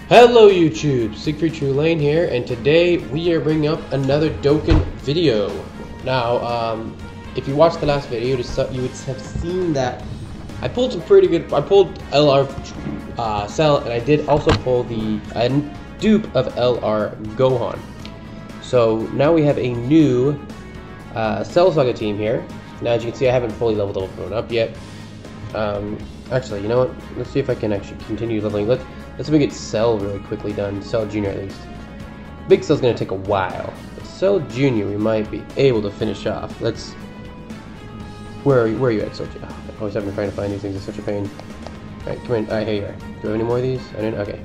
Hello YouTube, Siegfried True Lane here, and today we are bringing up another Dokkan video. Now, if you watched the last video, you would have seen that I pulled some pretty good. I pulled LR Cell, and I did also pull the dupe of LR Gohan. So now we have a new Cell Saga team here. Now, as you can see, I haven't fully leveled up yet. Actually, you know what? Let's see if I can actually continue leveling. Let's get Cell really quickly done. Cell Junior at least. Big Cell's gonna take a while. But Cell Junior we might be able to finish off. Let's. Where are you at, Cell Junior? Oh, I always have been trying to find these things. It's such a pain. All right, come in. Here you are. Do we have any more of these? I didn't. Okay.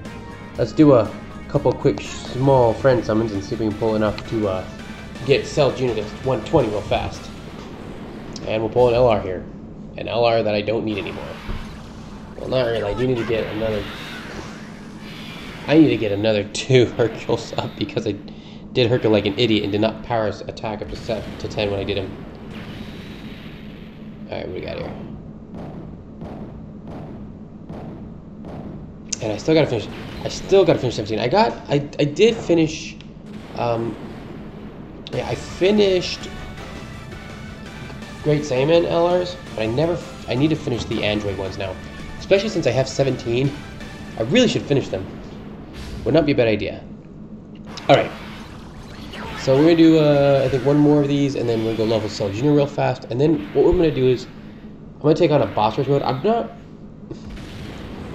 Let's do a couple quick small friend summons and see if we can pull enough to get Cell Junior to 120 real fast. And we'll pull an LR here, an LR that I don't need anymore. Well, not really. I do need to get another. I need to get another 2 Hercules up because I did Hercule like an idiot and did not power his attack up to 10 when I did him. Alright, what do we got here? And I still gotta finish. 17. I did finish. Yeah, I finished Great Saiyaman LRs, but I need to finish the Android ones now. Especially since I have 17. I really should finish them. Would not be a bad idea. Alright. So we're going to do, I think, one more of these, and then we're going to go level Cell Junior real fast. And then what we're going to do is, I'm going to take on a boss rush mode. I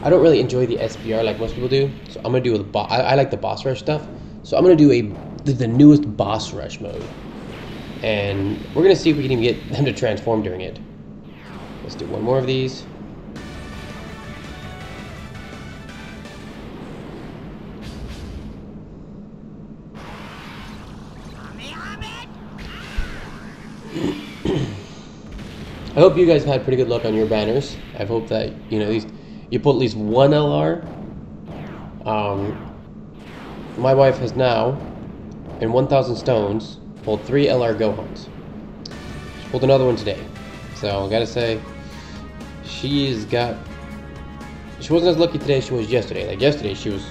don't really enjoy the SBR like most people do. So I'm going to do I like the boss rush stuff. So I'm going to do the newest boss rush mode. And we're going to see if we can even get them to transform during it. Let's do one more of these. I hope you guys had pretty good luck on your banners. I hope that you pulled at least one LR. My wife has now, in 1,000 stones, pulled 3 LR Gohans. She pulled another one today, so I gotta say, she wasn't as lucky today as she was yesterday. Like yesterday, she was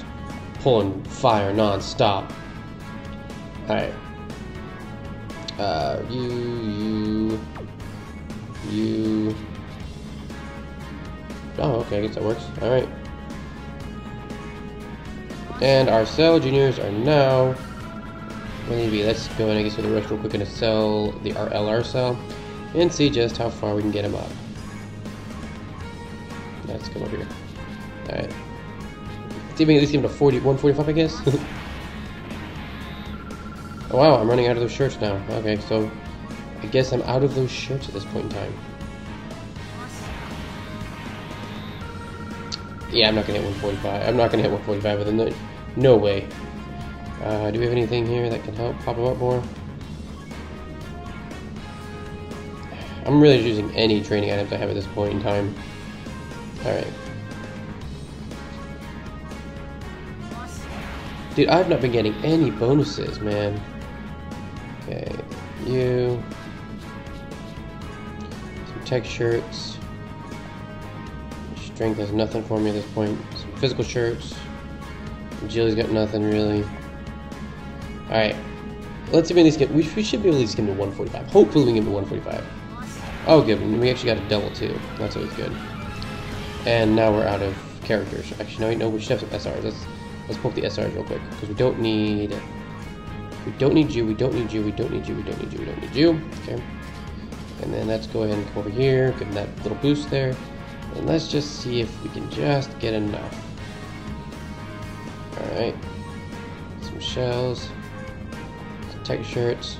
pulling fire non-stop. All right. You. Oh, okay, I guess that works. Alright. And our Cell Juniors are now. Let's go in, I guess, with the rush real quick and sell our LR Cell and see just how far we can get him up. Let's come over here. Alright. Let's see if we can at least get him to 145, I guess. Oh, wow, I'm running out of those shirts now. Okay, so I guess I'm out of those shirts at this point in time. Yeah, I'm not gonna hit 145. I'm not gonna hit 145 with him. No way. Do we have anything here that can help pop him up more? I'm really just using any training items I have at this point in time. Alright. Dude, I've not been getting any bonuses, man. Okay, you. Some tech shirts. Strength has nothing for me at this point. Some physical shirts. Jilly's got nothing really. Alright. Let's see if we at least get. We should be able to at least get him to 145. Hopefully we can get him to 145. Oh, good. We actually got a double too. That's always good. And now we're out of characters. Actually, no, we should have some SRs. Let's pull up the SRs real quick because we don't need you. We don't need you. Okay. And then let's go ahead and come over here, give him that little boost there. And let's just see if we can just get enough. Alright. Some shells. Some tech shirts.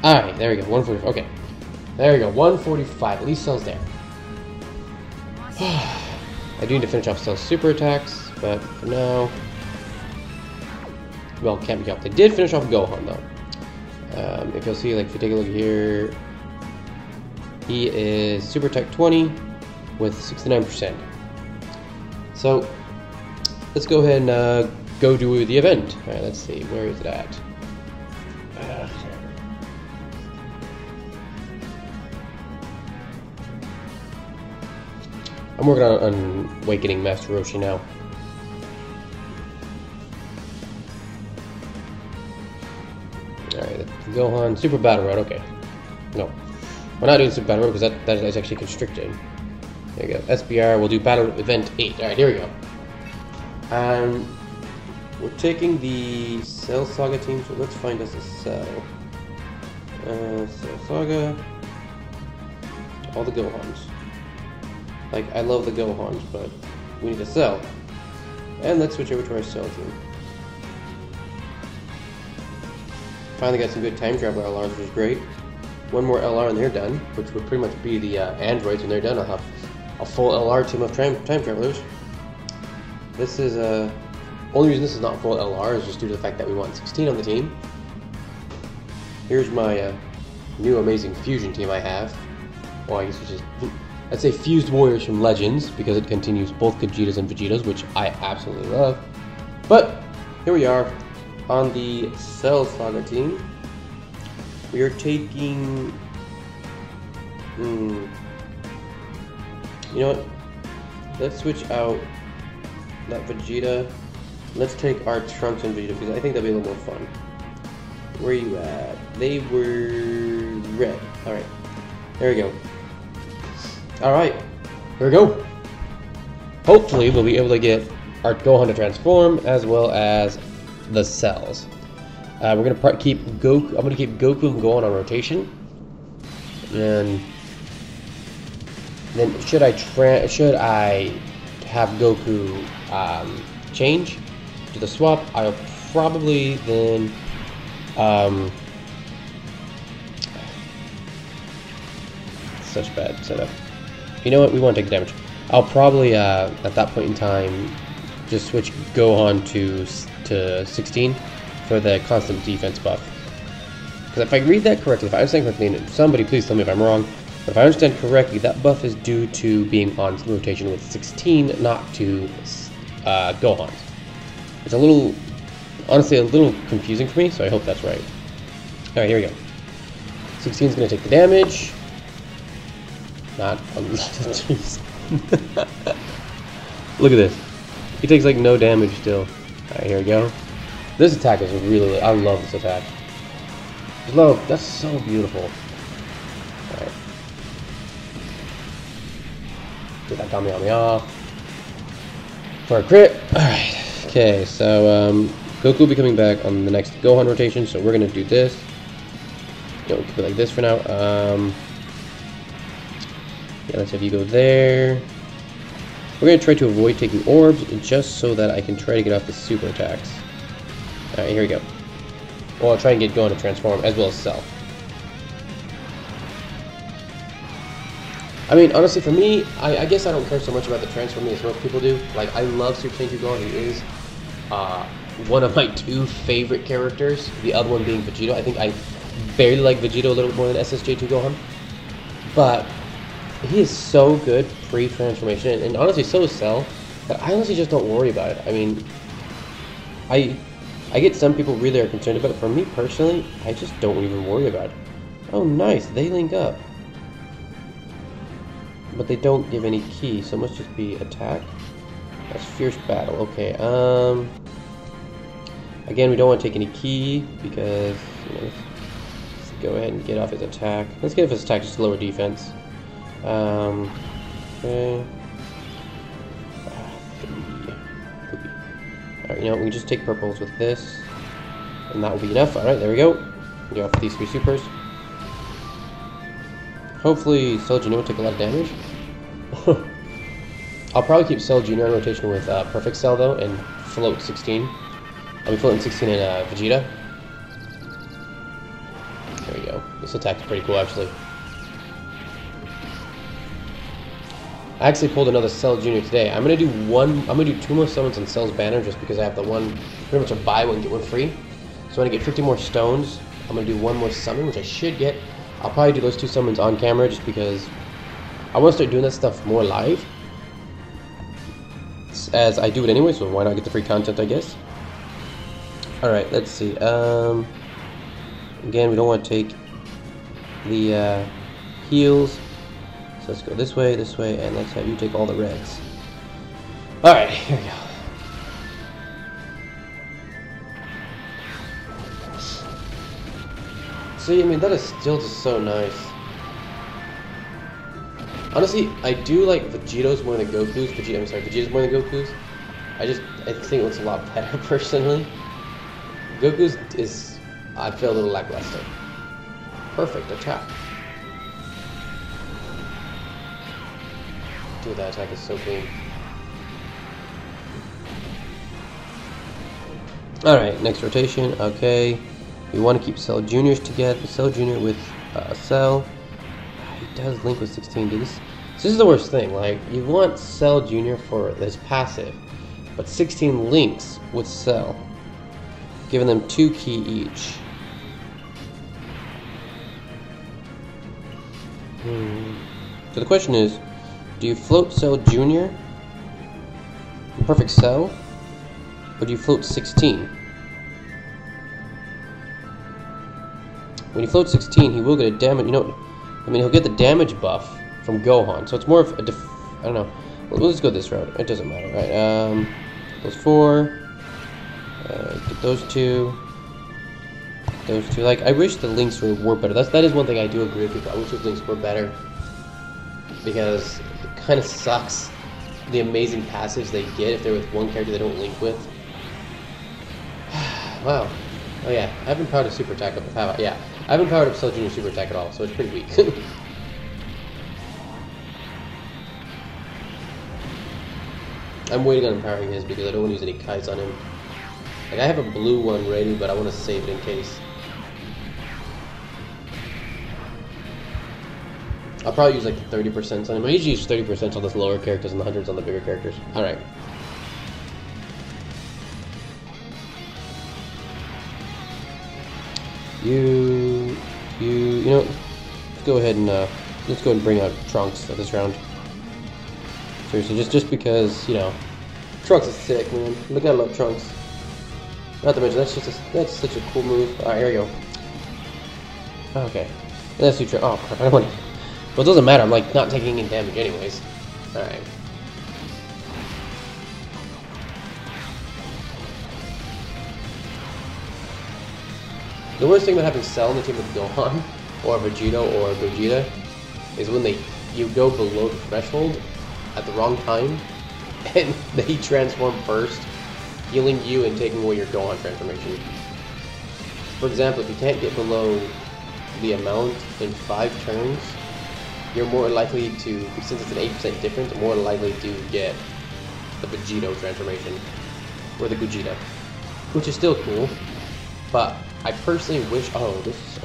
Alright, there we go. 145. Okay. There we go. 145. At least Cell's there. I do need to finish off Cell's super attacks, but for now. Well, can't be helped. They did finish off Gohan though. If you'll see, like if you take a look here, he is Super Tech 20 with 69%. So let's go ahead and go do the event. All right, let's see, where is it at? I'm working on Awakening Master Roshi now. Gohan, Super Battle Road, okay. No. We're not doing Super Battle Road because that is actually constricted. There you go. SBR, we'll do Battle Event 8. Alright, here we go. We're taking the Cell Saga team, so let's find us a Cell. Cell Saga. All the Gohans. Like, I love the Gohans, but we need a Cell. And let's switch over to our Cell team. Finally got some good time travel LRs, which is great. One more LR and they're done, which would pretty much be the androids. When they're done, I'll have a full LR team of time travelers. This is only reason this is not full LR is just due to the fact that we want 16 on the team. Here's my new amazing fusion team I have. Well, I guess it's just, I'd say fused warriors from Legends because it continues both Gogetas and Vegetas, which I absolutely love. But here we are. On the Cell Saga team, we are taking, you know what, let's switch out that Vegeta, let's take our Trunks and Vegeta because I think that'll be a little more fun. Where are you at? They were red, alright, there we go. Alright, here we go. Hopefully we'll be able to get our Gohan to transform as well as the cells. We're gonna keep Goku. I'm gonna keep Goku and Gohan on rotation, and then should I have Goku change to the swap? I'll probably then such bad setup. You know what? We want to take the damage. I'll probably at that point in time just switch Gohan to 16 for the constant defense buff. Because if I read that correctly, if I understand correctly, and somebody please tell me if I'm wrong, but if I understand correctly, that buff is due to being on rotation with 16, not to Gohan. It's a little, honestly, a little confusing for me, so I hope that's right. Alright, here we go. 16 is going to take the damage. Not a lot of juice. Look at this. He takes like no damage still. Alright, here we go. This attack is really, I love this attack. Look, that's so beautiful. Alright. Get that Kamehameha for a crit. Alright. Okay, so Goku will be coming back on the next Gohan rotation, so we're gonna do this. Yeah, we'll keep it like this for now. Yeah, let's have you go there. We're going to try to avoid taking orbs just so that I can try to get off the super attacks. Alright, here we go. Well, I'll try and get Gohan to transform as well as Cell. I mean, honestly, for me, I guess I don't care so much about the transforming as most people do. Like, I love Super Saiyan 2 Gohan. He is one of my two favorite characters. The other one being Vegeta. I think I barely like Vegeta a little bit more than SSJ2 Gohan. But he is so good pre-transformation, and honestly, so is Cell, that I honestly just don't worry about it. I mean, I get some people really are concerned about it. For me personally, I just don't even worry about it. Oh, nice, they link up. But they don't give any key, so it must just be attack. That's fierce battle, okay. Again, we don't want to take any key, because, you know, let's go ahead and get off his attack. Let's get off his attack, just to lower defense. Okay. Alright, you know, we can just take purples with this, and that will be enough. Alright, there we go. Get off these 3 supers. Hopefully, Cell Jr. will take a lot of damage. I'll probably keep Cell Jr. on rotation with Perfect Cell, though, and float 16. I'll be floating 16 in Vegeta. There we go. This attack is pretty cool, actually. I actually pulled another Cell Jr. today. I'm gonna do 2 more summons on Cell's banner just because I have the one, pretty much a buy one, get one free. So when I get 50 more stones, I'm gonna do 1 more summon, which I should get. I'll probably do those 2 summons on camera just because I want to start doing that stuff more live. As I do it anyway, so why not get the free content, I guess. Alright, let's see. Again, we don't want to take the heals. So let's go this way, and let's have you take all the reds. Alright, here we go. See, I mean, that is still just so nice. Honestly, I do like Vegito's more than Goku's. Vegeta's more than Goku's. I think it looks a lot better, personally. Goku's is, I feel a little lackluster. Perfect attack. Dude, that attack is so clean. Alright, next rotation. Okay. We want to keep Cell Juniors together. Cell Junior with Cell. He does link with 16. Dude, this is the worst thing. Like, you want Cell Junior for this passive, but 16 links with Cell, giving them 2 ki each. So the question is, do you float Cell Junior in Perfect Cell, or do you float 16? When you float 16, he will get a damage. You know, I mean, he'll get the damage buff from Gohan, so it's more of a I don't know. We'll just go this route. It doesn't matter, right? Those 4. Get those 2. Those 2. Like, I wish the links were better. That is one thing I do agree with people. I wish those links were better, because it kind of sucks the amazing passives they get if they're with one character they don't link with. Wow. Oh yeah, I haven't powered a super attack up. Yeah, I haven't powered up Cell Junior super attack at all, so it's pretty weak. I'm waiting on empowering his because I don't want to use any kites on him. Like, I have a blue one ready, but I want to save it in case. I'll probably use like 30% on him. I usually use 30% on the lower characters and the 100s on the bigger characters. Alright. You know, let's go ahead and bring out Trunks at this round. Seriously, just because, you know, Trunks is sick, man. Look, I love Trunks. Not to mention, that's such a cool move. Alright, here we go. Okay. That's too oh crap, I don't want to. Well, it doesn't matter, I'm like not taking any damage anyways. Alright. The worst thing about having Cell in the team with Gohan, or Vegito, or Gogeta, is when you go below the threshold at the wrong time, and they transform first, healing you and taking away your Gohan transformation. For example, if you can't get below the amount in 5 turns, you're more likely to, since it's an 8% difference, more likely to get the Vegito transformation, or the Gogeta, which is still cool, but I personally wish, oh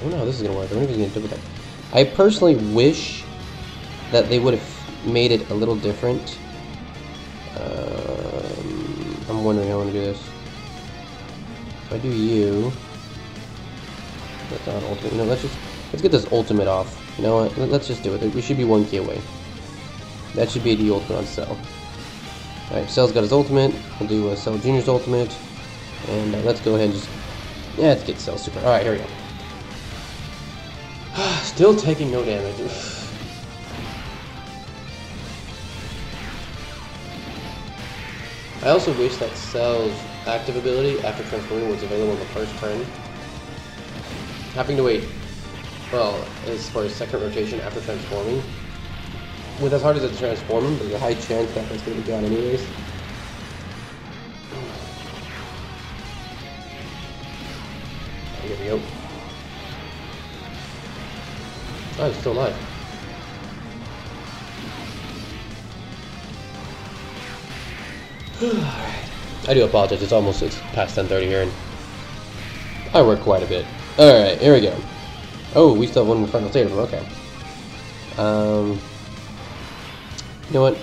no, this is gonna work, I don't know if it's gonna do that. I personally wish that they would have made it a little different. I'm wondering how I want to do this. If I do you, that's not ultimate. You know, let's get this ultimate off. You know what? Let's just do it. We should be 1 ki away. That should be the ultimate on Cell. Alright, Cell's got his ultimate. We'll do Cell Junior's ultimate. And let's go ahead and just... yeah, let's get Cell Super. Alright, here we go. Still taking no damage. I also wish that Cell's active ability after transforming was available in the first turn. Having to wait, well, as far as second rotation after transforming, with as hard as it's transforming, there's a high chance that that's going to be gone anyways. Here we go. Oh, it's still alive. I do apologize, it's past 10:30 here, and I work quite a bit. Alright, here we go. Oh, we still have one in final state of them, okay. You know what?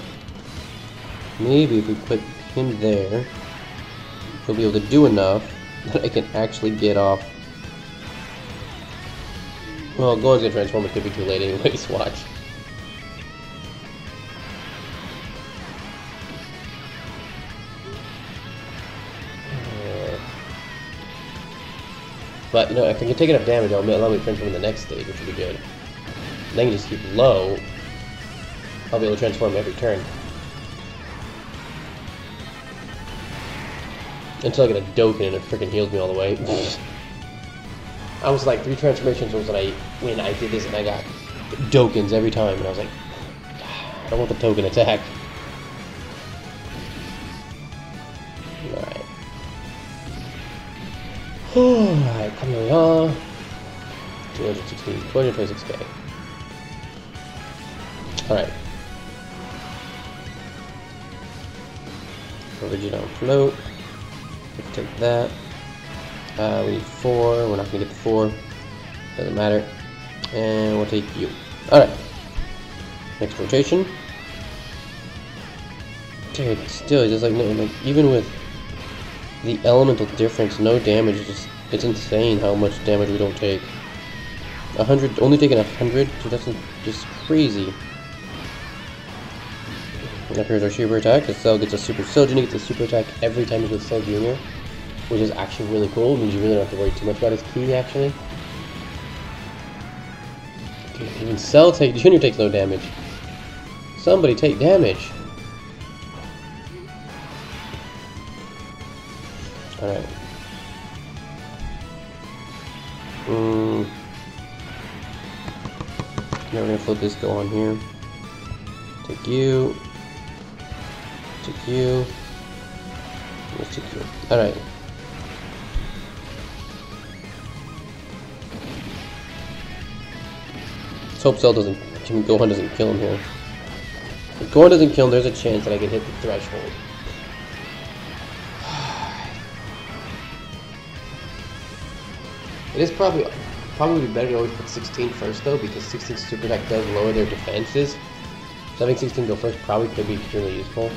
Maybe if we put him there, he'll be able to do enough that I can actually get off. Well, Gohan's gonna transform, it could be too late anyways, watch. But, you know, if I can take enough damage, I'll allow me to transform in the next stage, which would be good. And then you just keep low, I'll be able to transform every turn. Until I get a Dokkan and it freaking heals me all the way. I was like 3 transformations was when I did this and I got Dokkans every time, and I was like, I don't want the token attack. Alright. Alright, come on. 226k. Alright. Original float. Let's take that. We need 4. We're not gonna get the 4. Doesn't matter. And we'll take you. Alright. Next rotation. Dude, still, just like, no, like, even with the elemental difference, no damage. It's insane how much damage we don't take. 100, only taking 100. Dude, that's just crazy. And up here's our super attack. The Cell gets a super. Cell Junior gets a super attack every time he goes Cell Junior, which is actually really cool. It means you really don't have to worry too much about his key, actually. Dude, even Cell Junior takes no damage. Somebody take damage. Alright. Now we're gonna flip this go on here. Take you. Take you. Let's take you. Alright. Let's hope Cell doesn't. Gohan doesn't kill him here. If Gohan doesn't kill him, there's a chance that I can hit the threshold. It is probably better to always put 16 first though, because 16 super attack does lower their defenses. So having 16 go first probably could be extremely useful.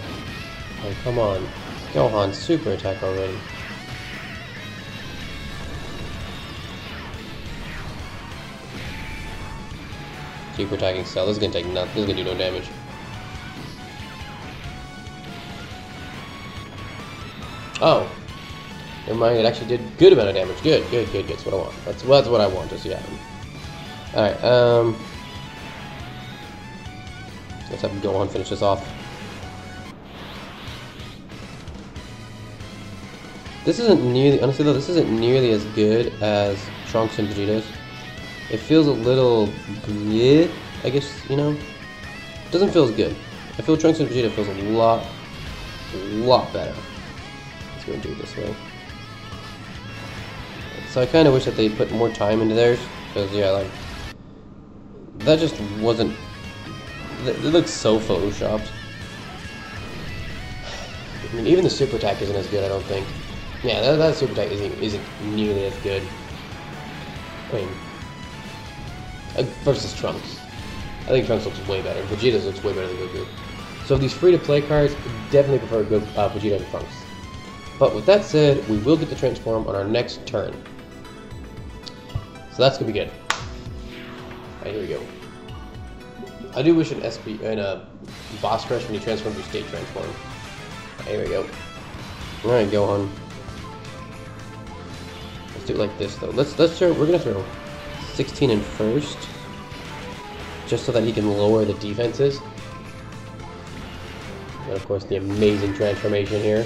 Oh, come on. Gohan, super attack already. Super attacking Cell. This is gonna take nothing. This is gonna do no damage. Oh. Never mind, it actually did good amount of damage. Good. That's what I want. That's what I want to see happen. Alright, let's have Gohan finish this off. This isn't nearly, honestly though, this isn't nearly as good as Trunks and Vegeta's. It feels a little bleh, I guess, you know? It doesn't feel as good. I feel Trunks and Vegeta feels a lot better. Let's go and do it this way. So I kind of wish that they put more time into theirs, because yeah, like, that just wasn't, it looks so photoshopped. I mean, even the super attack isn't as good, I don't think. Yeah, that super attack isn't nearly as good. I mean, versus Trunks. I think Trunks looks way better. Vegeta's looks way better than Goku. So these free-to-play cards, definitely prefer Vegeta and Trunks. But with that said, we will get the transform on our next turn. So that's gonna be good. Alright, here we go. I do wish an boss crush when you transform to state transform. Right, here we go. Alright, Gohan. Let's do it like this though. We're gonna throw 16 in first, just so that he can lower the defenses. And of course the amazing transformation here.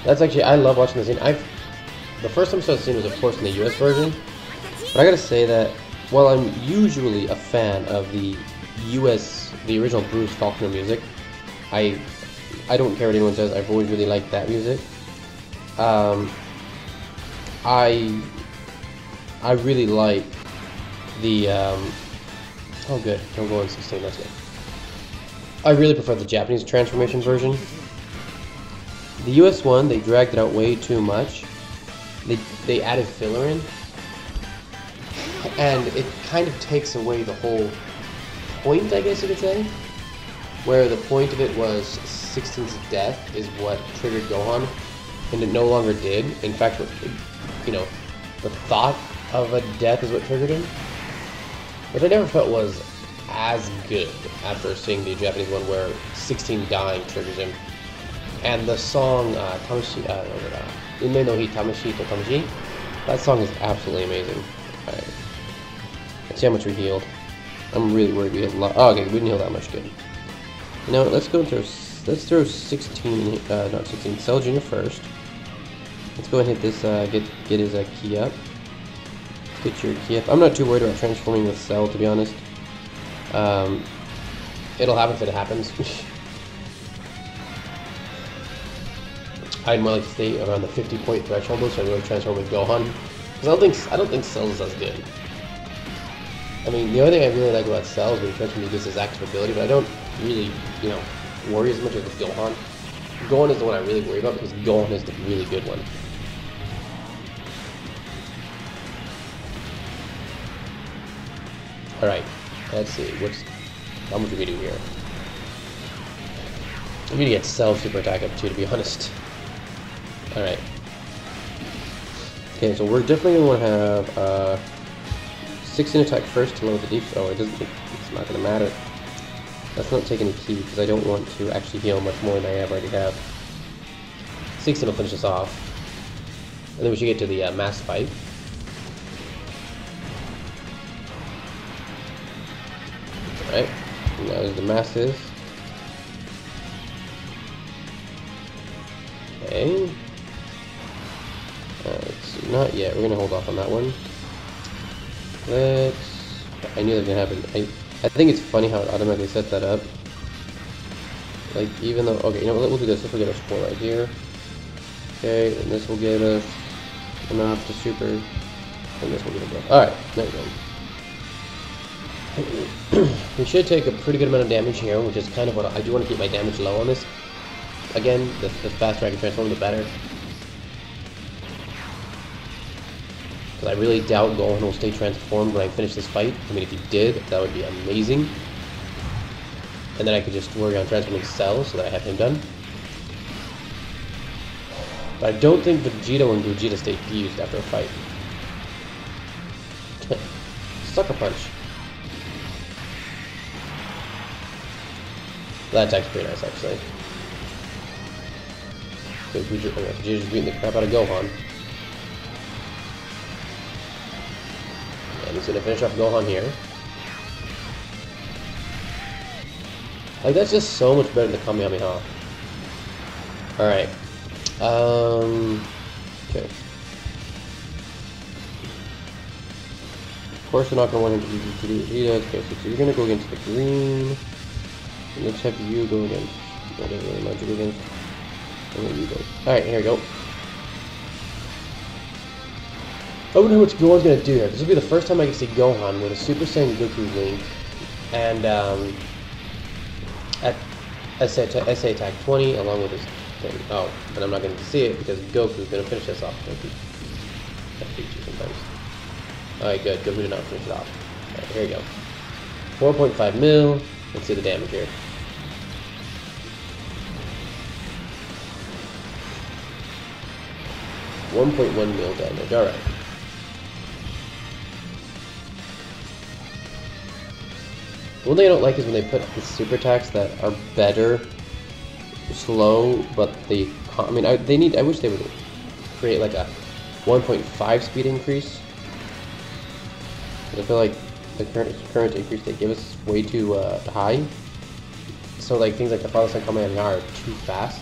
That's actually, I love watching the scene. The first time I saw the scene was of course in the US version, but I gotta say that while I'm usually a fan of the original Bruce Faulkner music, I don't care what anyone says, I've always really liked that music. I really like the, oh good, don't go on 16, that's good. I really prefer the Japanese transformation version. The US one, they dragged it out way too much. They added filler in, and it kind of takes away the whole point, I guess you could say. Where the point of it was 16's death is what triggered Gohan, and it no longer did. In fact, the thought of a death is what triggered him, which I never felt was as good after seeing the Japanese one where 16 dying triggers him. And the song Tamashi, Ume no Hi Tamashi to Tamashi, that song is absolutely amazing. Alright. Let's see how much we healed. I'm really worried we healed a lot. Oh, okay, we didn't heal that much. Good. You know what, let's go into let's throw 16, not 16, Cell Junior first. Let's go ahead and hit this, get his key up. Get your key up. I'm not too worried about transforming with Cell, to be honest. It'll happen if it happens. I'd more like to stay around the 50-point threshold, so I really transform with Gohan. Because I don't think Cell is as good. I mean, the only thing I really like about Cell is when he transforms, he gets his active ability, but I don't really, you know, worry as much as with Gohan. Gohan is the one I really worry about because Gohan is the really good one. Alright, let's see, how much do we do here? I'm gonna get Cell super attack up too, to be honest. Alright. Okay, so we're definitely gonna want to have 16 attack first to lower the defense. Oh, it's not gonna matter. Let's not take any key because I don't want to actually heal much more than I already have. 16 will finish us off. And then we should get to the mass fight. Alright, now there's the masses. Okay. Not yet, we're gonna hold off on that one. I knew that was gonna happen. I think it's funny how it automatically sets that up. Like, even though, okay, you know what, we'll do this. Let's get our score right here. Okay, and this will get us enough to super, and this will get us. Alright, there we go. We should take a pretty good amount of damage here, which is kind of what I do want to keep my damage low on this. Again, the faster I can transform, the better. Because I really doubt Gohan will stay transformed when I finish this fight. I mean, if he did, that would be amazing. And then I could just worry on transforming Cell so that I have him done. But I don't think Vegeta and Gogeta stay fused after a fight. Sucker Punch. That attack's pretty nice, actually. Vegeta's beating the crap out of Gohan. And he's gonna finish off Gohan here. Like, that's just so much better than the Kamehameha. Alright. Okay. Of course, we're not gonna want him to do Vegeta. Okay, so you're gonna go against the green. And let's have you go against. I don't really mind you go against. And then you go. Alright, here we go. I wonder what Gohan's gonna do here. This will be the first time I can see Gohan with a Super Saiyan Goku Link and at SA Attack 20 along with his thing. Oh, but I'm not going to see it because Goku's going to finish this off. Goku. I hate you sometimes. Alright, good. Goku did not finish it off. Alright, here we go. 4.5 mil. Let's see the damage here. $1.1 mil damage. Alright. One thing I don't like is when they put the super attacks that are better, slow, but they. I mean, I wish they would create like a 1.5 speed increase. I feel like the current increase they give us is way too high. So like things like the Father Son Kamehameha are too fast,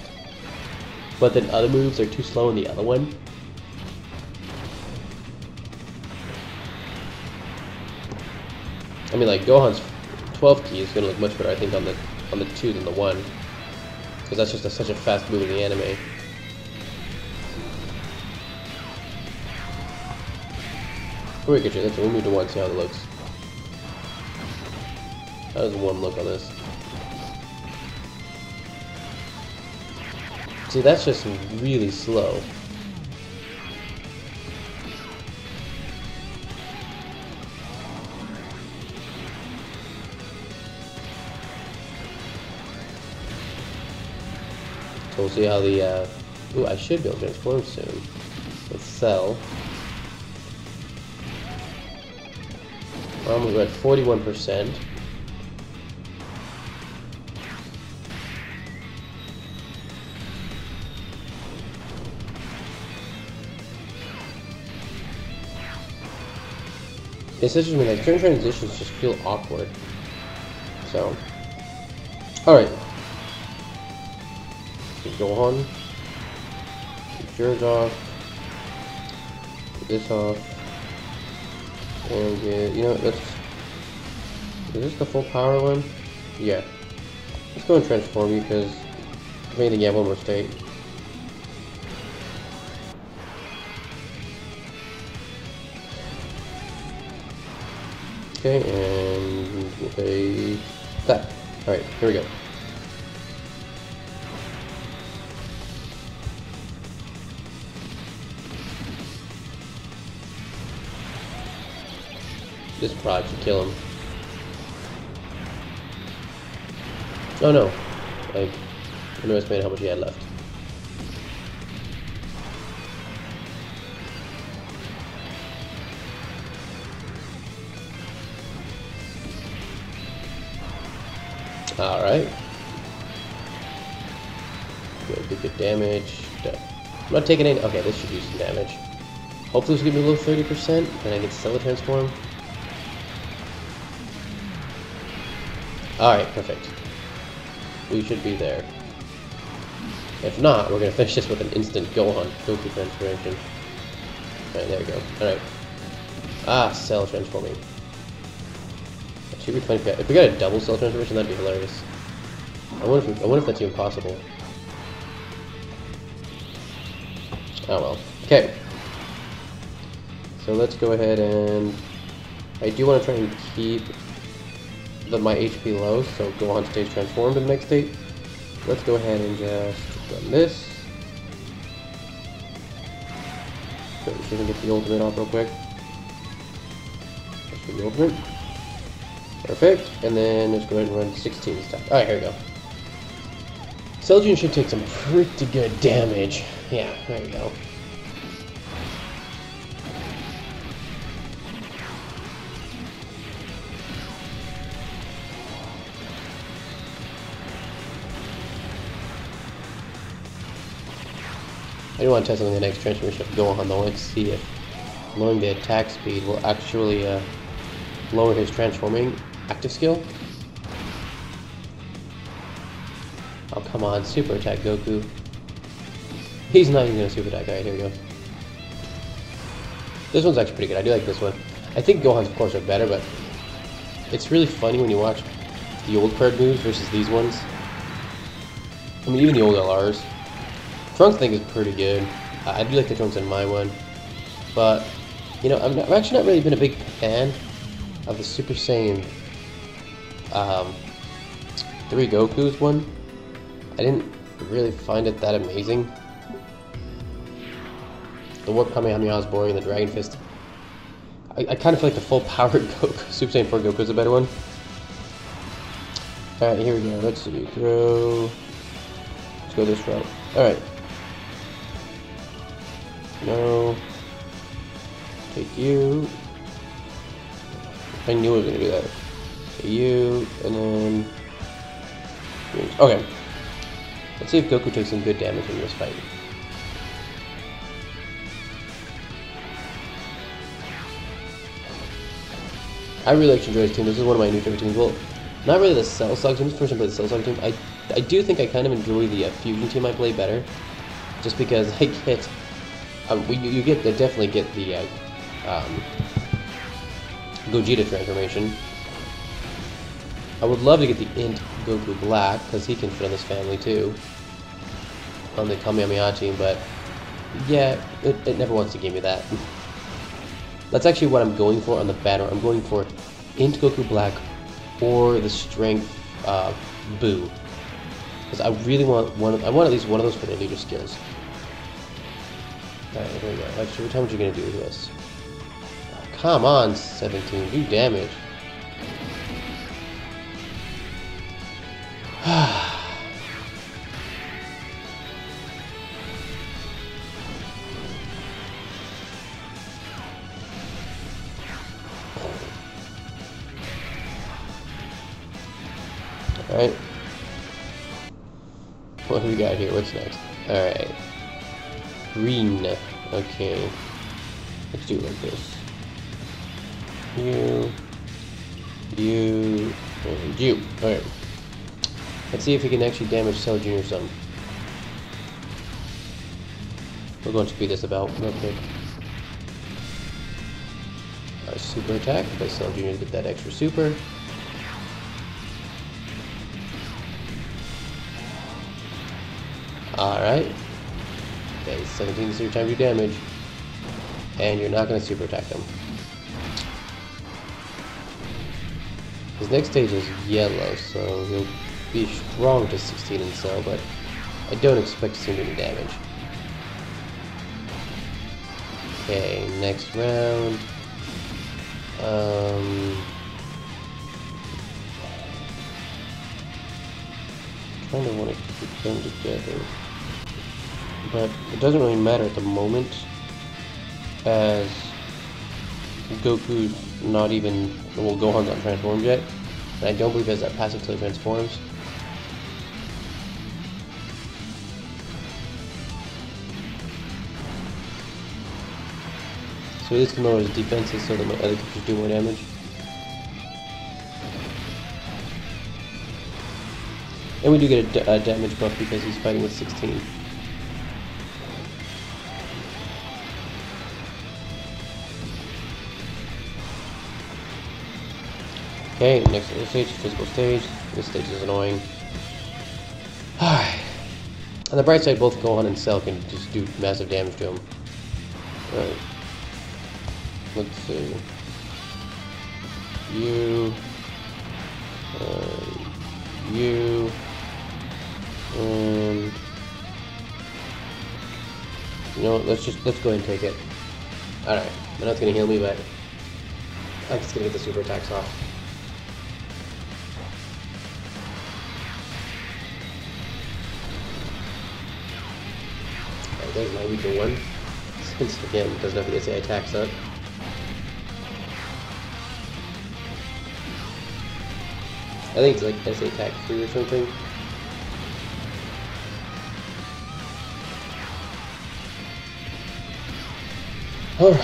but then other moves are too slow in the other one. I mean, like Gohan's 12 key is going to look much better, I think, on the 2 than the 1, because that's just such a fast move in the anime. We'll move to 1, see how it looks. How does 1 look on this? See, that's just really slow. We'll see how the, ooh, I should be able to transform soon. Let's Cell. We're at 41%. It's just, I mean, like, certain transitions just feel awkward. So, alright. Gohan. Get yours off. Get this off. And get, you know, let's... Is this the full power one? Yeah. Let's go and transform you, because if anything, you have one more state. Okay, and we'll take that. Alright, here we go. This prod should kill him. Oh no, I underestimated how much he had left. Alright. Good damage. I'm not taking any. Okay, this should do some damage. Hopefully this will give me a little 30%, and I get Cell Transform. Alright, perfect. We should be there. If not, we're gonna finish this with an instant Goku transformation. Alright, there we go. Alright. Ah, Cell Transforming. That should be funny. If we got a double Cell Transformation, that'd be hilarious. I wonder if that's even possible. Oh well. Okay. So let's go ahead and... I do want to try and keep my HP low, so Gohan stays transformed in the next state. Let's go ahead and just run this. So we should get the ultimate off real quick. That's for the ultimate. Perfect. And then let's go ahead and run 16 stack. Alright, here we go. Cell Junior should take some pretty good damage. Yeah, there we go. I do want to test something the next transformation of Gohan though. Let's see if lowering the attack speed will actually lower his transforming active skill. Oh come on, super attack Goku. He's not even gonna super attack. Alright, here we go. This one's actually pretty good. I do like this one. I think Gohan's of course are better, but it's really funny when you watch the old card moves versus these ones. I mean, even the old LRs. Trunks I think is pretty good. I do like the Trunks in my one, but you know I've actually not really been a big fan of the Super Saiyan 3 Goku's one. I didn't really find it that amazing. The Warp Kamehameha is boring. The Dragon Fist, I kind of feel like the full powered Goku, Super Saiyan 4 Goku is a better one. All right, here we go. Let's see. Throw. Let's go this route. All right. No. Take you. I knew I was gonna do that. Take you, and then... Okay. Let's see if Goku takes some good damage in this fight. I really like to enjoy this team. This is one of my new favorite teams. Well, not really the Cell Saga team. This is the first time I played the Cell Saga team. I do think I kind of enjoy the Fusion team I play better. Just because I get... you definitely get the Gogeta transformation. I would love to get the Int Goku Black, because he can fit on this family too. On the Kamehameha team, but yeah, it never wants to give me that. That's actually what I'm going for on the banner. I'm going for Int Goku Black or the Strength Boo. Because I really want I want at least one of those for their leader skills. Alright, here we go. Actually, what time are you going to do this? Oh, come on, 17. Do damage. Alright. What do we got here? What's next? Alright. Green. Okay. Let's do it like this. You, and you. Alright. Let's see if we can actually damage Cell Jr. some. We're going to speed this about real quick. Our super attack, because Cell Jr. get that extra super. Alright. Okay, 17 super time to do damage. And you're not going to super attack them. His next stage is yellow, so he'll be strong to 16 in Cell, but I don't expect to see him do any damage. Okay, next round. Kind of want to keep them together, but it doesn't really matter at the moment, as Goku's not even, well, Gohan's not transformed yet, and I don't believe he has that passive till he transforms. So this can lower his defenses so that my other creatures do more damage. And we do get a damage buff because he's fighting with 16. Okay, next stage, physical stage. This stage is annoying. On the bright side, both Gohan and Cell can just do massive damage to him. Alright. Let's see. You. And you know what, let's go ahead and take it. Alright, I know it's gonna heal me, but I'm just gonna get the super attacks off. Alright, there's my weaker one. Since again, doesn't have the SA attacks up. I think it's like SA attack 3 or something. Alright.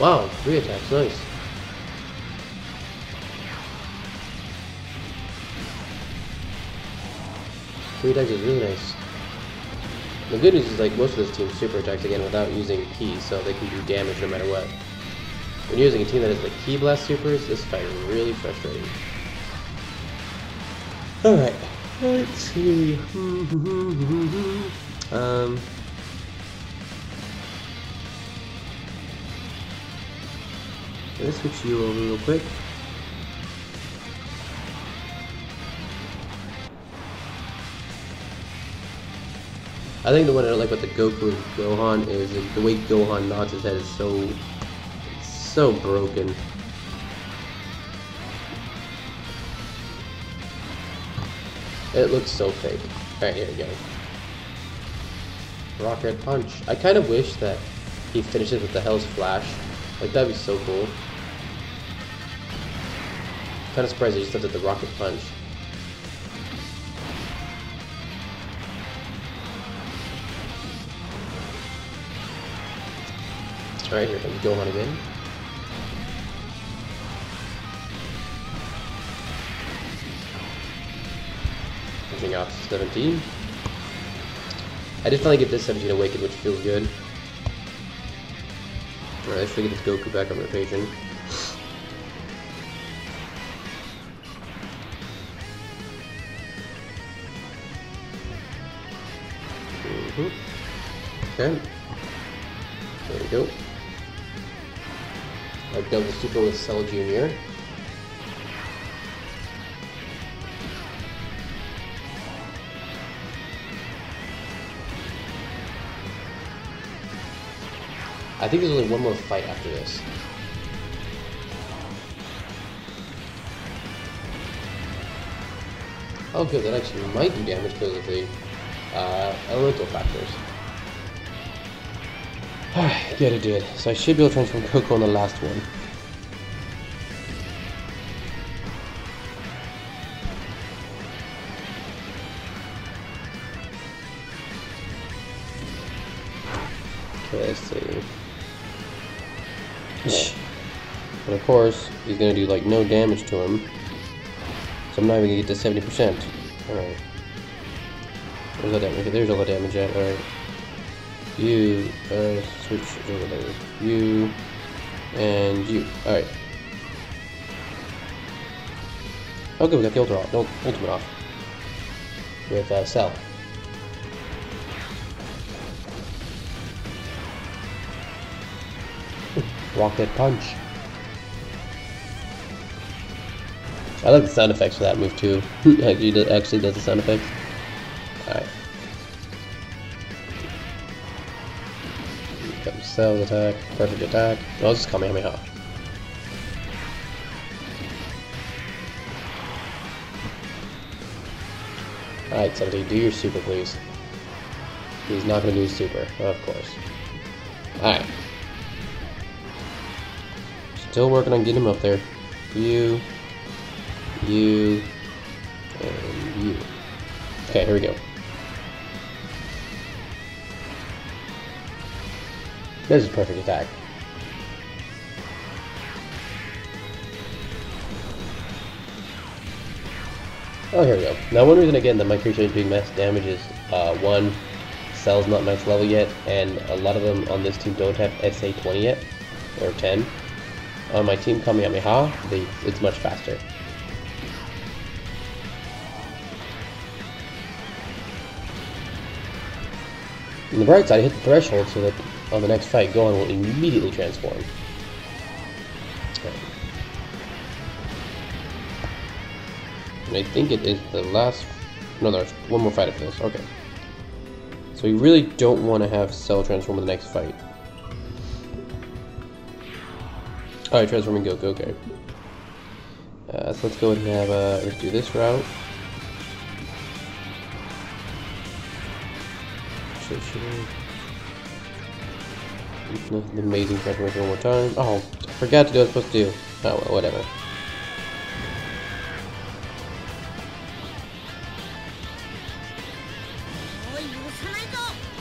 Wow, 3 attacks, nice. Three attacks is really nice. The good news is like most of this team super attacks again without using ki, so they can do damage no matter what. When you're using a team that has like ki blast supers, this fight is really frustrating. Alright, let's see. Let's switch you over real quick. I think the one I don't like about the Goku and Gohan is the way Gohan nods his head is so broken. It looks so fake. Alright, here we go. Rocket Punch. I kind of wish that he finishes with the Hell's Flash. Like, that'd be so cool. Kind of surprised he just left it the Rocket Punch. Alright, here comes Gohan again. Pushing off 17. I did finally get this 17 awakened, which feels good. Alright, let's try to get this Goku back on rotation. Okay. There we go. I've done the super with Cell Jr. I think there's only one more fight after this. Oh good, that actually might do damage because of the elemental factors. Alright, good, it did. So I should be able to transform Coco on the last one. Okay, let's see. And of course, he's gonna do like no damage to him. So I'm not even gonna get to 70%. Alright. There's all damage. There's all the damage at. Alright. You, switch over there. You, and you. Alright. Okay, we got the ultimate off. With Cell. Rocket Punch. I like the sound effects for that move too. Actually does the sound effects. Alright. Cell's attack. Perfect attack. Oh, this is Kamehameha. Alright, 70, do your super, please. He's not going to do his super, of course. Alright. Still working on getting him up there. You, and you. Okay, here we go. This is perfect attack. Oh, here we go. Now, one reason again that my creature is doing max damage is, one, Cell's not max level yet, and a lot of them on this team don't have SA 20 yet, or 10. On my team Kamehameha, it's much faster. On the bright side, I hit the threshold so that on the next fight, Gohan will immediately transform. Okay. And I think it is the last... No, there's one more fight after this. Okay. So we really don't want to have Cell transform in the next fight. Alright, transforming Goku, okay. So let's go ahead and have, let's do this route. The amazing transformation one more time. Oh, I forgot to do what I was supposed to do. Oh well, whatever.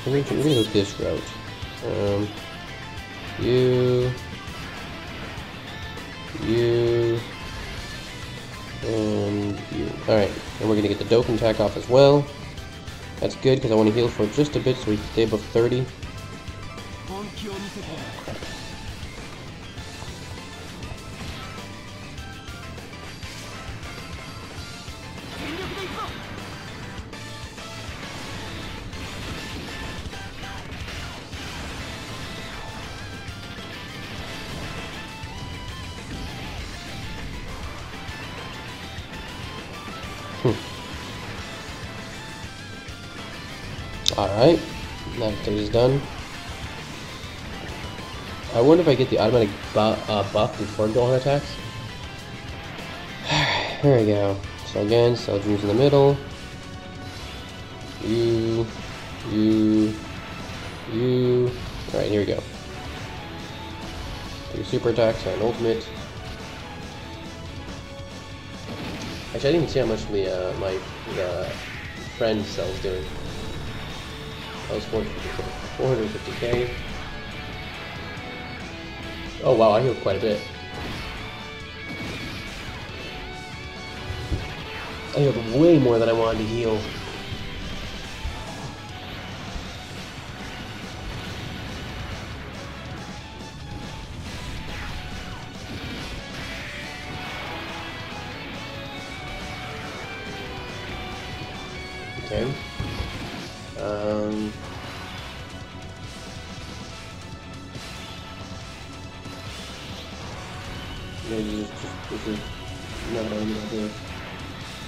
We're gonna go this route. You, and you. Alright, and we're gonna get the Dokkan attack off as well. That's good because I want to heal for just a bit so we stay above 30. Alright, that stage is done. I wonder if I get the automatic buff before Gohan attacks. Alright, here we go. So again, Cell Dreams in the middle. You. Alright, here we go. Do super attacks and ultimate. Actually, I didn't even see how much my friend Cell's doing. That was 450k. Oh wow, I healed quite a bit. I healed way more than I wanted to heal. Okay. Maybe this is not what I'm gonna do.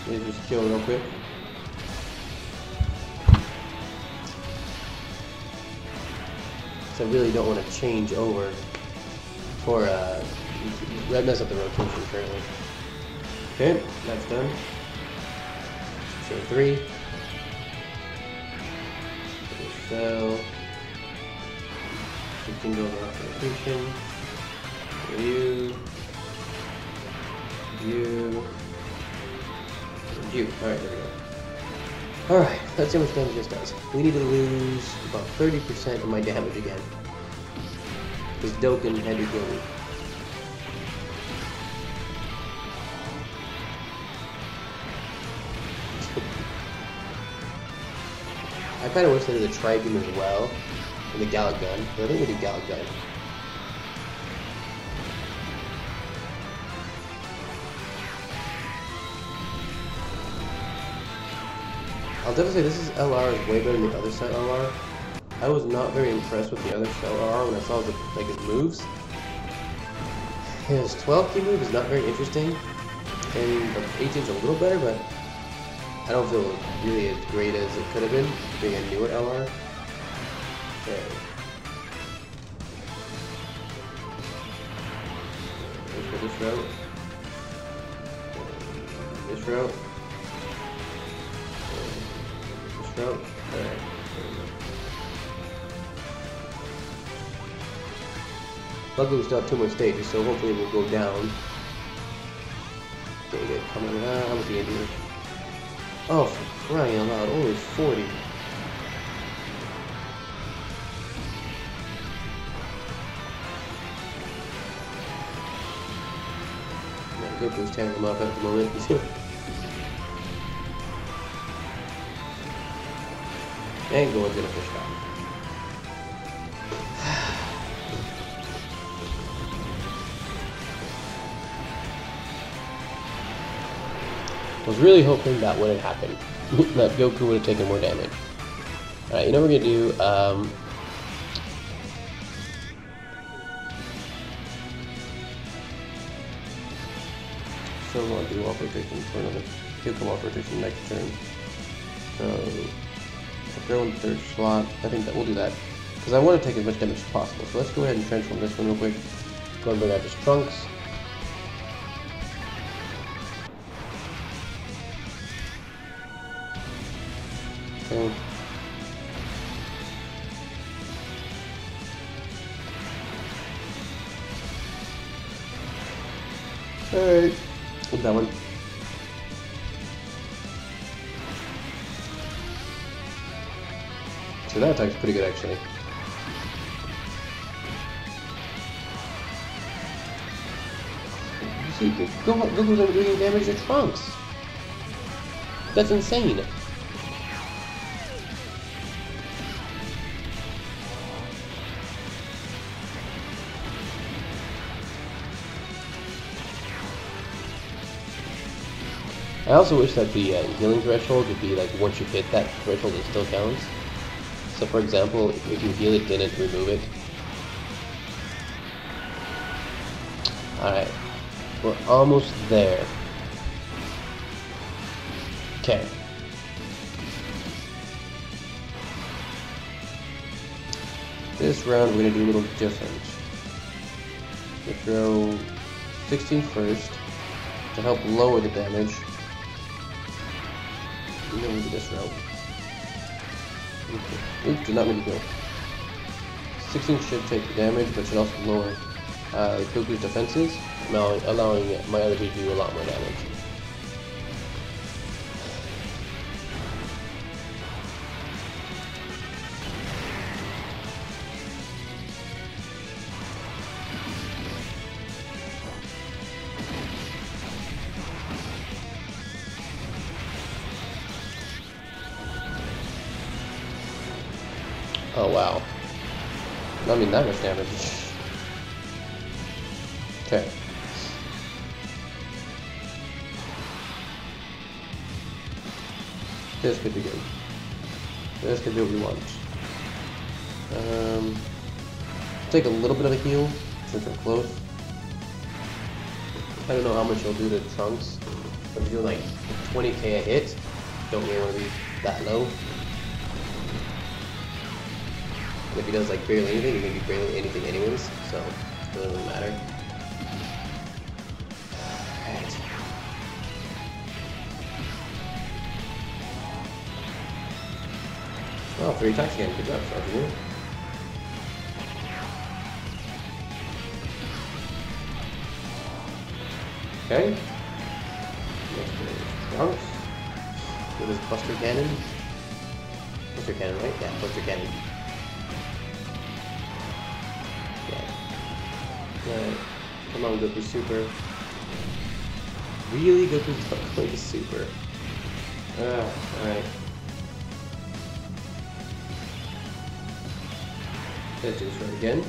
Maybe just kill real quick. So I really don't want to change over for mess up the rotation currently. Okay, that's done. So 3. So you can go off rotation. You. Alright, there we go. Alright, let's see how much damage this does. We need to lose about 30% of my damage again. Because Dokkan had to heal me. I kind of wish they did the Tri-Beam as well, and the Gallic Gun, but I think we do Gallic Gun. I'll definitely say this LR is way better than the other set LR. I was not very impressed with the other set LR when I saw his moves. His 12 key move is not very interesting, and the 18's a little better, but I don't feel really as great as it could have been being a newer LR. Okay. Let's go this route. This route. This route. Alright. Luckily we still have 2 more stages, so hopefully we'll go down. Okay, good. Coming around. How much do you do? Oh, for crying out loud, only 40. Yeah, Goku's tearing him up at the moment. And Gohan's gonna push back. I was really hoping that wouldn't happen. That Goku would have taken more damage. Alright, you know what we're gonna do? So we'll do off rotation for another. He'll come off rotation next turn. So throw in the 3rd slot. I think that we'll do that. Because I want to take as much damage as possible. So let's go ahead and transform this one real quick. Go and bring out his Trunks. Okay. Alright. What's that one? So that attack's pretty good actually. You see, Goku's not doing any damage to Trunks. That's insane. I also wish that the healing threshold would be like once you hit that threshold it still counts. So for example, if you heal it, didn't remove it. Alright, we're almost there. Okay. This round we're going to do a little different. We throw 16 first to help lower the damage. And then we'll do this route. Oops, did not mean to go. 16 should take the damage, but should also lower Goku's defenses, allowing my other two to do a lot more damage. Oh wow. Not mean that much damage. Okay. This could be good. This could do what we want. Take a little bit of a heal since we're close. I don't know how much he'll do to Trunks, but if you do like 20k a hit, don't really want to be that low. If he does like barely anything, he may be barely anything anyways, so it doesn't really matter. Alright. Oh, 3 attacks again. Good job, Sergeant. Okay. Next is Trunks with his Buster Cannon. Buster Cannon, right? Yeah, Buster Cannon. Right. Come on, Goku Super. Really? Goku's not going to Super. Alright. Let's do this right again.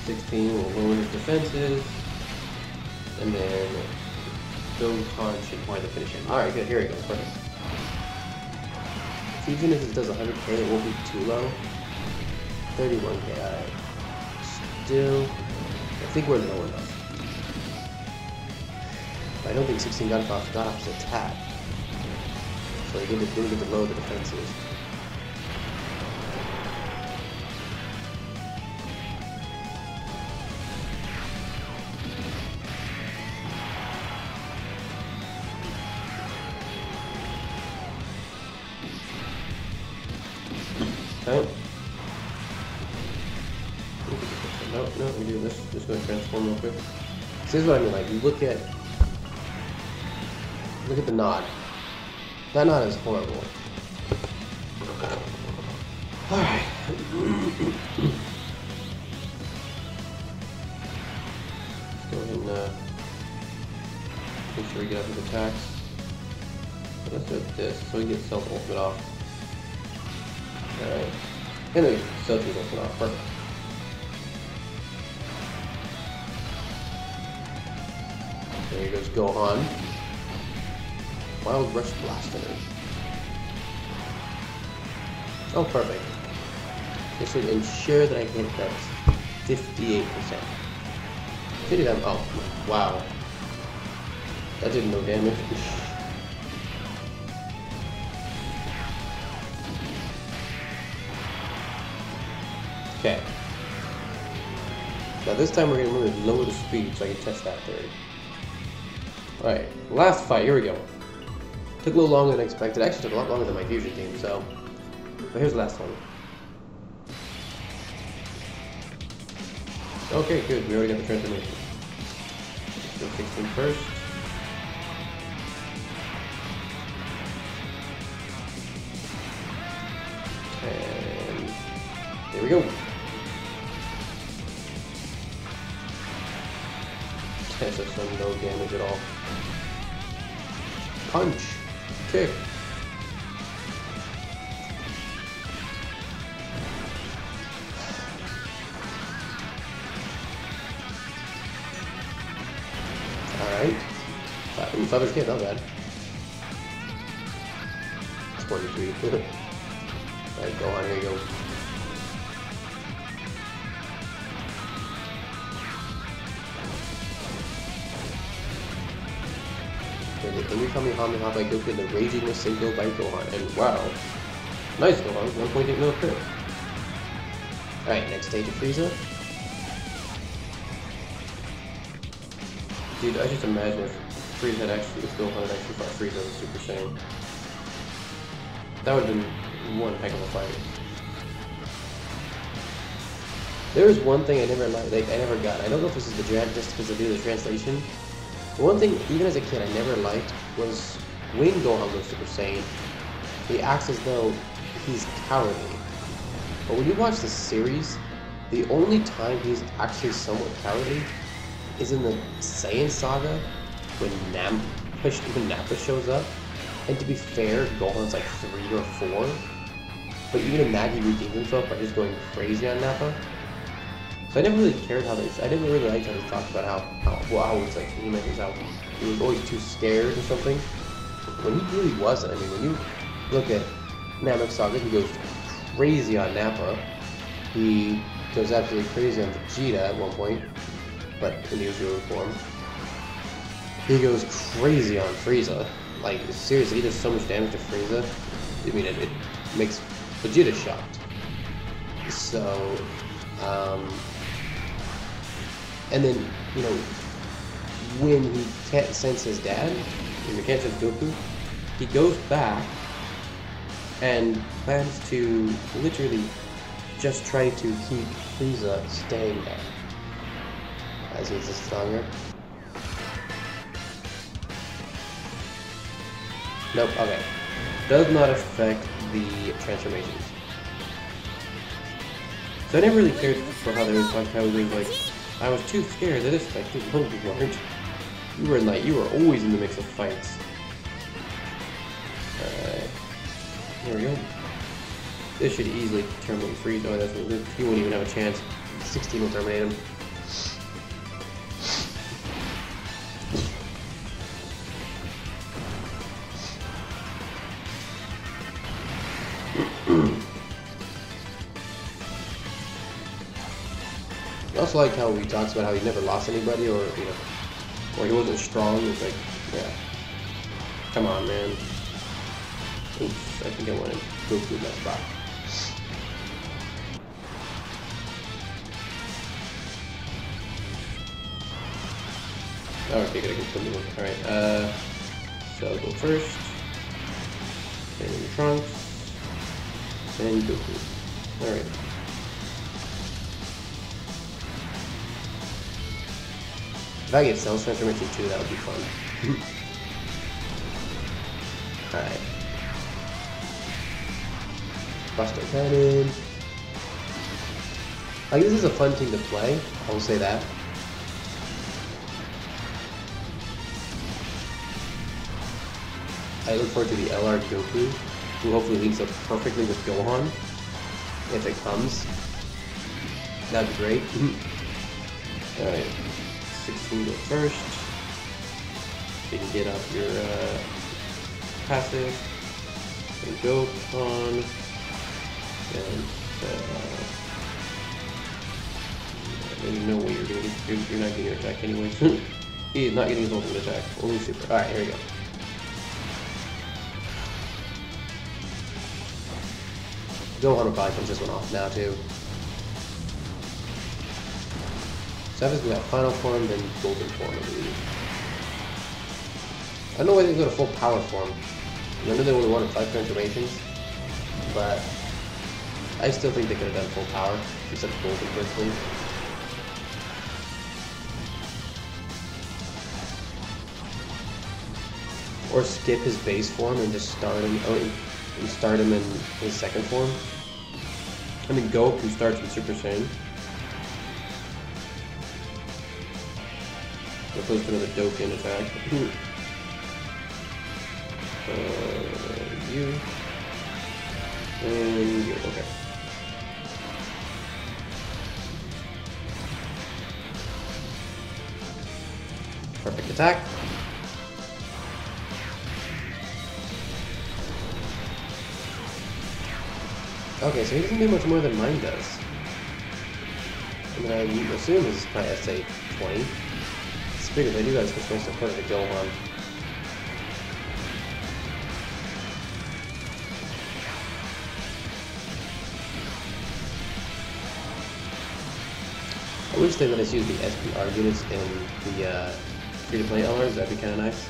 16 will lower his defenses. And then Dokkan should wind up finishing. Alright, good. Here we go. Perfect. Even if it does 100k, it won't be too low. 31k, alright. Still, I think we're low enough. I don't think 16 got off his attack. So they didn't get to lower the defenses. Okay. No, we do this. Just gonna transform real quick. This is what I mean. Like, look at the nod. That nod is horrible. All right. Let's go ahead and make sure we get up his attacks. Let's do this so we get self ultimate off. Alright. And then self ultimate off. Perfect. There goes Gohan. Wild Rush Blaster. Oh, perfect. This would ensure that I hit that 58%. 57. Oh, wow. That did no damage. Okay. Now this time we're going to really lower the speed so I can test that theory. Alright, last fight, here we go. Took a little longer than expected. Actually took a lot longer than my fusion team, so... But here's the last one. Okay, good. We already got the transformation. So 16 first. And... There we go. That's just no damage at all. Punch. Kick. Alright. Feathers kid, not bad. 23. Alright, go on, here you go. The Kamehameha by Goku, the Raging Masenko by Gohan, and wow. Nice Gohan, 1.8 mil crit. Alright, next stage of Frieza. Dude, I just imagine if Frieza had actually, if Gohan had actually fought Frieza with Super Saiyan. That would have been one heck of a fight. There was one thing I never liked, I never got. I don't know if this is just because I do the translation. The one thing, even as a kid, I never liked was when Gohan goes Super Saiyan, he acts as though he's cowardly. But when you watch the series, the only time he's actually somewhat cowardly is in the Saiyan Saga when Nappa shows up. And to be fair, Gohan's like 3 or 4. But even in that, he redeemed himself by just going crazy on Nappa. So I never really cared how I didn't really like how they talked about how it's like he mentions how he was always too scared or something. When he really wasn't. I mean, when you look at Namek Saga, he goes crazy on Nappa. He goes absolutely crazy on Vegeta at one point, but in the usual form. He goes crazy on Frieza. Like, seriously, he does so much damage to Frieza. I mean, it makes Vegeta shocked. So, and then, you know, when he can't sense his dad, when he can't sense Goku, he goes back and plans to literally just try to keep Frieza staying there as he gets stronger. Nope, okay. Does not affect the transformations. So I never really cared for how they were like how they like I was too scared of this like dude, no you weren't. You were always in the mix of fights. Alright. Here we go. This should easily terminate freeze. Oh, that's really, he won't even have a chance. 16 will terminate him. I also like how he talks about how he never lost anybody, or you know, or he wasn't strong. It's like, yeah, come on, man. Oops, I think I wanted Goku in that spot. Oh, okay, good, I can put me one. Alright, so I'll go first. Then Trunks. Then Goku. Alright. If I get Cell's transformation too, that would be fun. Alright. Buster Cannon. Like, this is a fun team to play, I will say that. I look forward to the LR Goku, who hopefully links up perfectly with Gohan, if it comes. That'd be great. Alright, 16 go first. So you can get up your passive, and Gohan, and there's no way you're not getting your attack anyway. He is not getting his ultimate attack, only super. Alright, here we go. Gohan will probably finish this one off now too. So after we got final form, then golden form, I believe. I don't know why they go to full power form. I know they only wanted 5 transformations, but I still think they could have done full power instead of golden personally. Or skip his base form and just start him. And start him in his second form. I mean, Goku starts in Super Saiyan. Opposed to another Dokkan attack. You. And you. Okay. Perfect attack. Okay, so he doesn't do much more than mine does. I mean, I assume this is probably SA 20. It's bigger, they do have special support to Gohan. I wish they let us use the SPR units in the free-to-play LRs, that'd be kind of nice.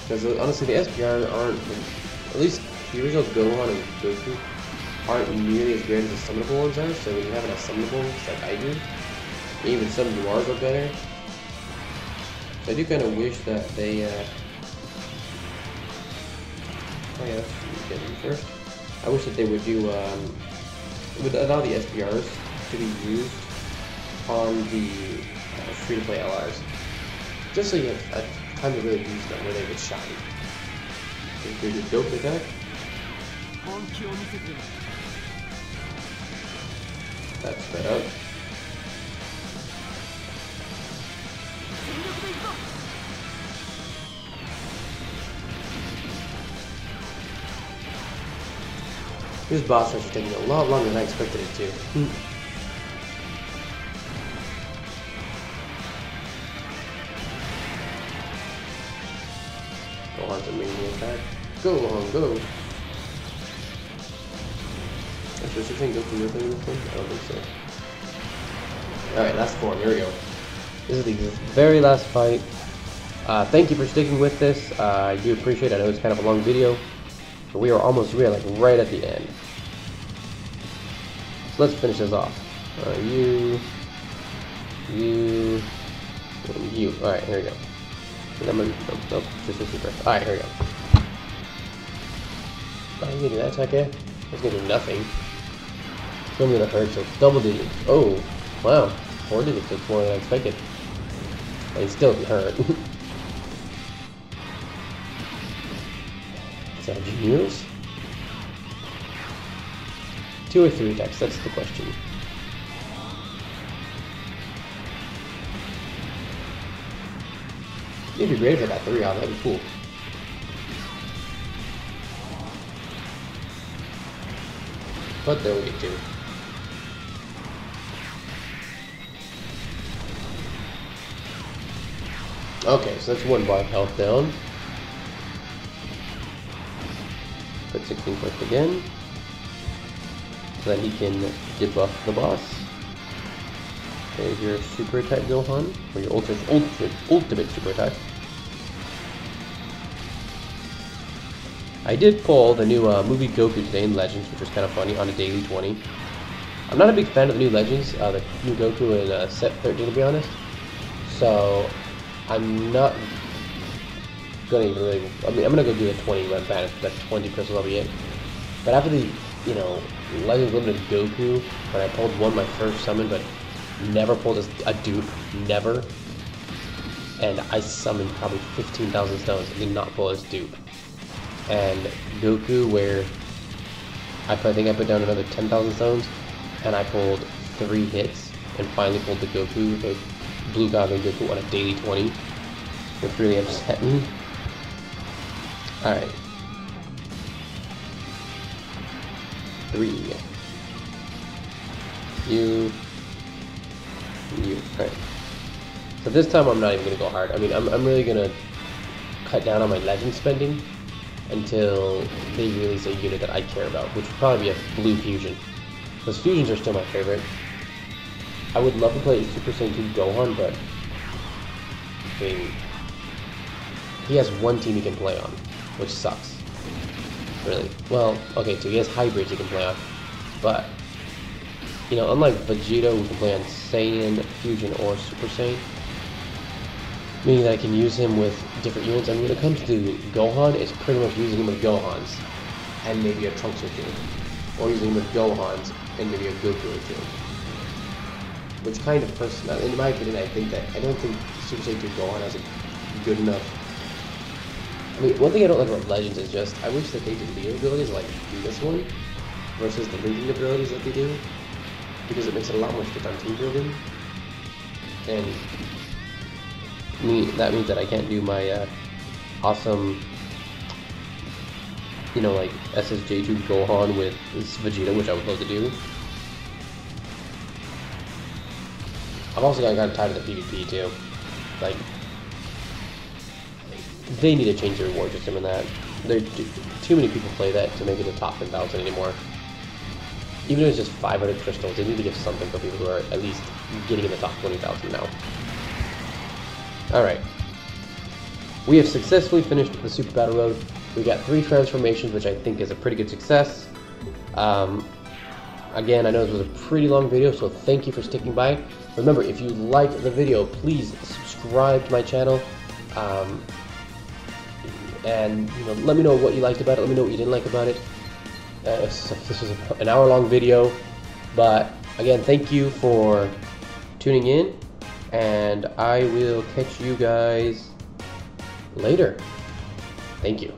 Because honestly, the SPR aren't, at least the original Gohan and Goku, aren't nearly as great as the summonable ones are, so when you have enough summonables like I do, even some noirs are better. So I do kind of wish that they, oh yeah, let's get them first. I wish that they would do, would allow the SPRs to be used on the free-to-play LRs, just so you have time to really use them where they get shiny. Here's your dope attack. That's spread out. This boss rush is taking a lot longer than I expected it to. Go on to minion attack. Go on, go! Does your thing go through your thing this one? I don't think so. Alright, last form, here we go. This is the very last fight. Thank you for sticking with this. I do appreciate it. I know it's kind of a long video, but we are like right at the end. So let's finish this off. You, and you. Alright, here we go. Nope, just a super. Alright, here we go. I'm gonna do that attack, yeah? That's gonna do nothing. It's only gonna hurt, so double digits. Oh, wow. 4 digits, that's more than I expected. But it's still hurt. Is that genius? 2 or 3 attacks, that's the question. It'd be great if I got 3 out, that'd be cool. But they'll get 2. Okay, so that's 1 bar of health down. Put 16 first again. So that he can debuff the boss. There's your super attack, Gohan, or your ultimate super attack. I did pull the new movie Goku today in Legends, which was kind of funny, on a daily 20. I'm not a big fan of the new Legends, the new Goku in set 13 to be honest. So I'm not gonna even really. I mean, I'm gonna go do the 20 run fan. That 20 crystals will be it. But after the, you know, Legends Limited Goku, when I pulled my first summon, but never pulled a dupe, never. And I summoned probably 15,000 stones and did not pull his dupe. And Goku, where I think I put down another 10,000 stones, and I pulled 3 hits, and finally pulled the Goku, the Blue Goblin Goku on a daily 20, which really upset me. Alright. 3. You. Alright. So this time I'm not even going to go hard. I mean, I'm really going to cut down on my legend spending until they release a unit that I care about, which would probably be a blue fusion. Those fusions are still my favorite. I would love to play Super Saiyan 2 Gohan, but I mean, he has 1 team he can play on, which sucks. Really. Well, okay, so he has hybrids he can play on, but you know, unlike Vegeta, who can play on Saiyan, Fusion, or Super Saiyan, meaning that I can use him with different units. I mean, when it comes to Gohan, it's pretty much using him with Gohans and maybe a Trunks or 2, or using him with Gohans and maybe a Goku or 2. Which kind of person, in my opinion, I don't think Super Saiyan 2 Gohan has a good enough. I mean, one thing I don't like about Legends is just, I wish that they did Leo abilities like this one, versus the linking abilities that they do, because it makes it a lot more strict on team building. And that means that I can't do my awesome, you know, like SSJ2 Gohan with Vegeta, which I would love to do. I've also gotten tired of the PvP too. Like, they need to change the reward system in that. Too many people play that to make it a top 10,000 anymore. Even if it's just 500 crystals, they need to give something for people who are at least getting in the top 20,000 now. Alright. We have successfully finished the Super Battle Road. We got 3 transformations, which I think is a pretty good success. Again, I know this was a pretty long video, so thank you for sticking by. Remember, if you liked the video, please subscribe to my channel. And you know, let me know what you liked about it. Let me know what you didn't like about it. This was an hour-long video, but again, thank you for tuning in, and I will catch you guys later. Thank you.